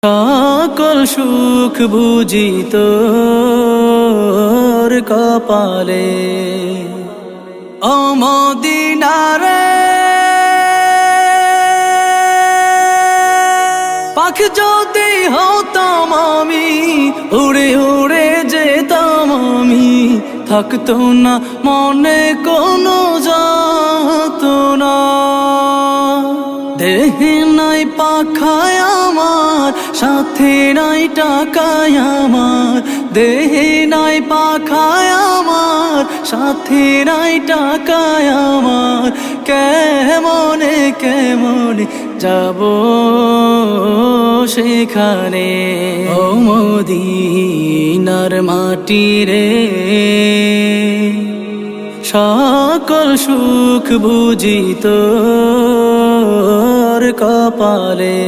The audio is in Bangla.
সকল সুখ বুঝি তোর কপালে ও মদিনারে পাখি যদি হতাম আমি উড়ে উড়ে যেতাম আমি থাকতো না মনে কোনো যাতনা দেহে নাই পাখায় আমার সাথে নাই টাকায় আমার দেহে নাই পাখায় আমার সাথে নাই টাকায় আমার কেমনে কেমনে যাব সেখানে ও মদিনার মাটি রে সকল সুখ বুঝি তোর কপালে।